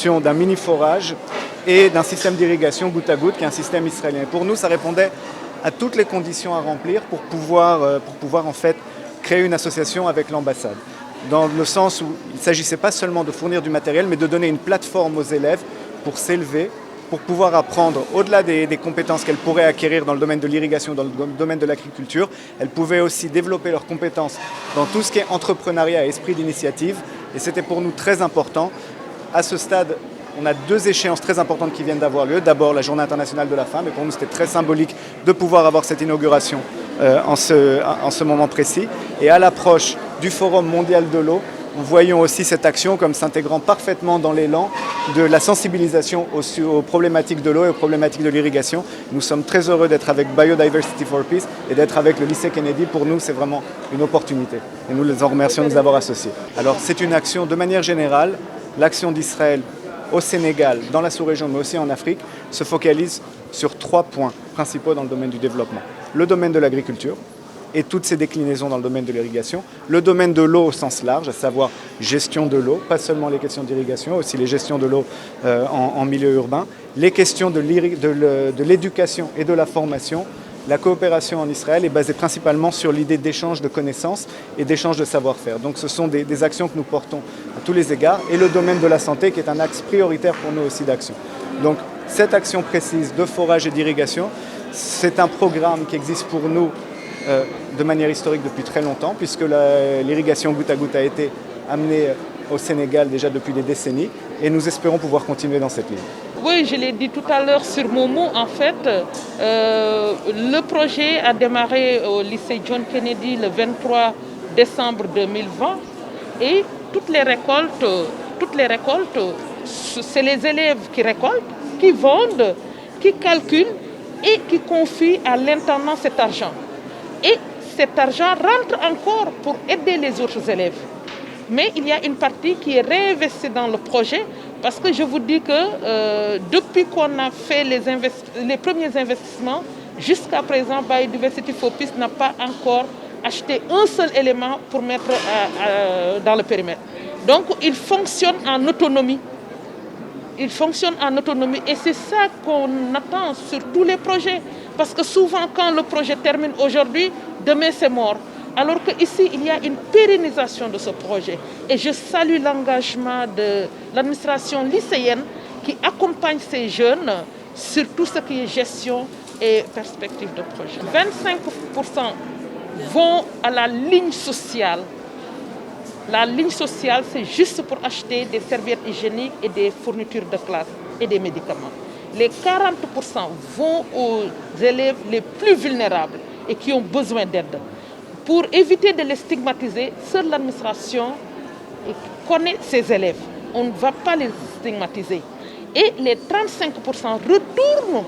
construction d'un mini-forage et d'un système d'irrigation goutte à goutte qui est un système israélien. Et pour nous, ça répondait à toutes les conditions à remplir pour pouvoir en fait créer une association avec l'ambassade. Dans le sens où il ne s'agissait pas seulement de fournir du matériel, mais de donner une plateforme aux élèves pour s'élever, pour pouvoir apprendre, au-delà des compétences qu'elles pourraient acquérir dans le domaine de l'irrigation, dans le domaine de l'agriculture, elles pouvaient aussi développer leurs compétences dans tout ce qui est entrepreneuriat et esprit d'initiative. Et c'était pour nous très important. À ce stade, on a 2 échéances très importantes qui viennent d'avoir lieu. D'abord, la Journée internationale de la femme. Et pour nous, c'était très symbolique de pouvoir avoir cette inauguration en ce moment précis. Et à l'approche du Forum mondial de l'eau, nous voyons aussi cette action comme s'intégrant parfaitement dans l'élan de la sensibilisation aux problématiques de l'eau et aux problématiques de l'irrigation. Nous sommes très heureux d'être avec Biodiversity for Peace et d'être avec le lycée Kennedy. Pour nous, c'est vraiment une opportunité. Et nous les en remercions de nous avoir associés. Alors, c'est une action de manière générale. L'action d'Israël au Sénégal, dans la sous-région, mais aussi en Afrique, se focalise sur 3 points principaux dans le domaine du développement. Le domaine de l'agriculture et toutes ses déclinaisons dans le domaine de l'irrigation, le domaine de l'eau au sens large, à savoir gestion de l'eau, pas seulement les questions d'irrigation, aussi les gestions de l'eau en milieu urbain, les questions de l'éducation et de la formation. La coopération en Israël est basée principalement sur l'idée d'échange de connaissances et d'échange de savoir-faire. Donc ce sont des actions que nous portons à tous les égards, et le domaine de la santé qui est un axe prioritaire pour nous aussi d'action. Donc cette action précise de forage et d'irrigation, c'est un programme qui existe pour nous de manière historique depuis très longtemps, puisque l'irrigation goutte à goutte a été amenée au Sénégal déjà depuis des décennies, et nous espérons pouvoir continuer dans cette ligne. Oui, je l'ai dit tout à l'heure sur Momo, en fait, le projet a démarré au lycée John Kennedy le 23 décembre 2020, et toutes les récoltes, c'est les élèves qui récoltent, qui vendent, qui calculent et qui confient à l'intendant cet argent. Et cet argent rentre encore pour aider les autres élèves. Mais il y a une partie qui est réinvestie dans le projet, parce que je vous dis que depuis qu'on a fait les premiers investissements, jusqu'à présent, Biodiversity for Peace n'a pas encore acheté un seul élément pour mettre dans le périmètre. Donc il fonctionne en autonomie. Il fonctionne en autonomie, et c'est ça qu'on attend sur tous les projets. Parce que souvent, quand le projet termine aujourd'hui, demain c'est mort. Alors qu'ici, il y a une pérennisation de ce projet. Et je salue l'engagement de l'administration lycéenne qui accompagne ces jeunes sur tout ce qui est gestion et perspective de projet. 25% vont à la ligne sociale. La ligne sociale, c'est juste pour acheter des serviettes hygiéniques et des fournitures de classe et des médicaments. Les 40% vont aux élèves les plus vulnérables et qui ont besoin d'aide. Pour éviter de les stigmatiser, seule l'administration connaît ses élèves. On ne va pas les stigmatiser. Et les 35% retournent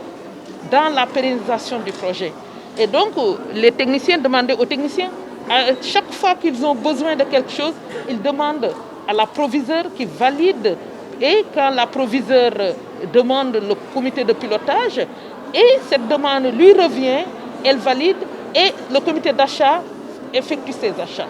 dans la pérennisation du projet. Et donc, les techniciens demandaient aux techniciens, à chaque fois qu'ils ont besoin de quelque chose, ils demandent à la proviseure qui valide. Et quand la proviseure demande le comité de pilotage, et cette demande lui revient, elle valide, et le comité d'achat effectue ses achats.